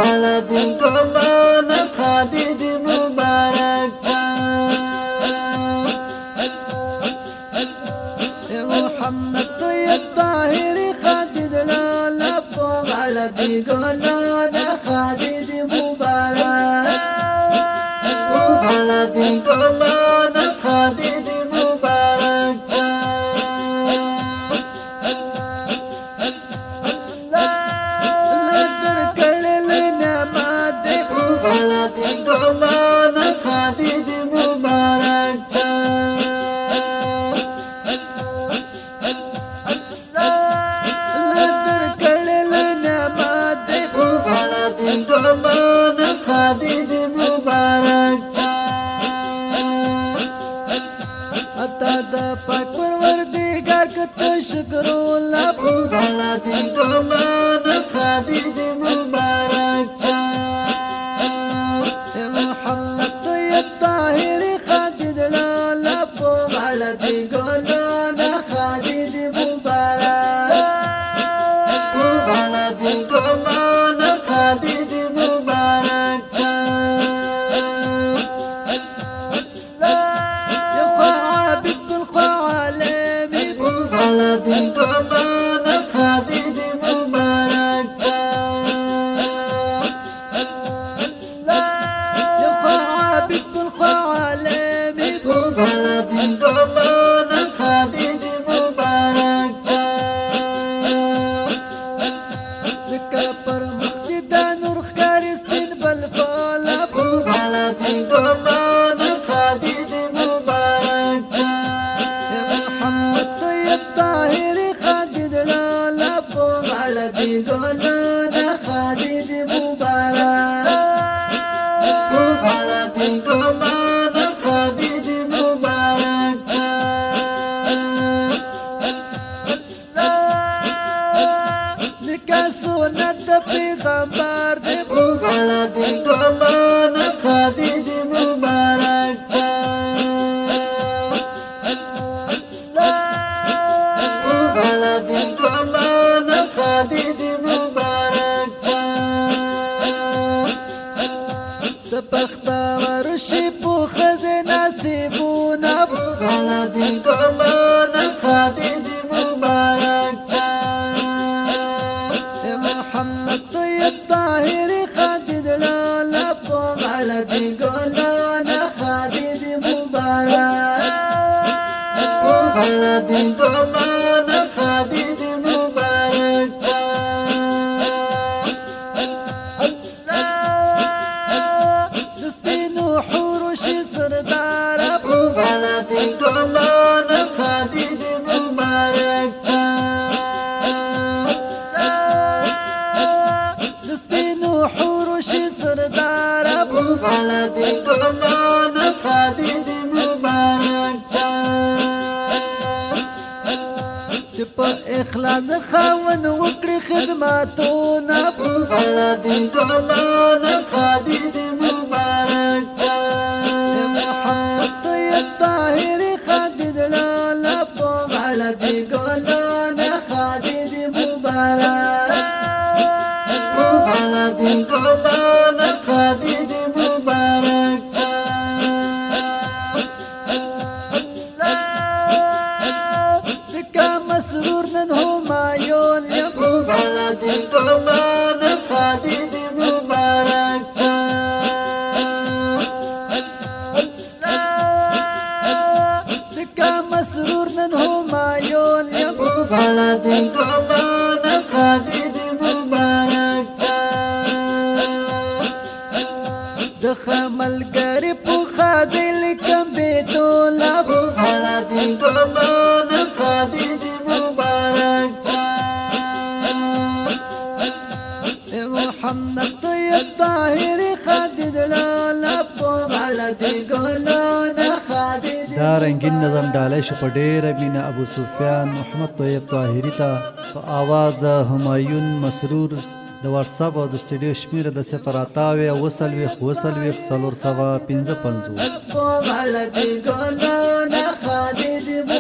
غلطی گلان خالد مبارک محمد طیب طاهر خالد لالا غلطی گلان خالد مبارک غلطی گلان خالد مبارک لدر کړل نعمت غلطی گلان خالد مبارک لدر کړل نعمت غلطی گلان خالد مبارک اتا دا پاک پروردگار کته شکر الله غلطی گلان خالد مبارک محمد طیب طاهر خالد لالا غلطی گلان خالد مبارک غلطی گلان خالد مبارک غلطی گلان خالد مبارک عابد بالخوالم غلطی گلان خالد مبارک ذکا پر مقتدا نور خاری سپین بلفالا غلطی گلان خالد مبارک محمد طیب طاهر خالد لالا غلطی گلان خالد مبارک غلطی گلان خالد مبارک نکاح سنت پیغمبر دے غلطی گلان خالد مبارک غلطی گلان خالد مبارک بختور شي په خزانه سیبونه غلطی گلان خالد مبارک محمد طیب طاهر خالد لالا غلطی گلان خالد مبارک غلطی گلان خالد مبارک غلطی گلان خالد مبارک دسپینو حوروش سردار غلطی گلان خالد مبارک چې په اخلاص خاون وکړي خدماتونه غلطی گلان خالد مبارک محمد طیب طاهر خالد لالا غلطی گلان خالد مبارک غلطی گلان خالد مبارک دکا مسرور نن همایون یم غلطی گلان خالد مبارک مسرور نن همایون یم غلطی گلان خالد مبارک د خملګری په خادل کم بیتولا غلطی گلان خالد مبارک محمد طیب طاهر خالد لالا غلطی گلان خالد دا رنگین نظم ډالۍ شو په ډېره مینه ابو سفیان محمد طیب طاهري ته په آواز د همایون مسرور د واتساپ او د سټوډیو شمیره د 080 440 455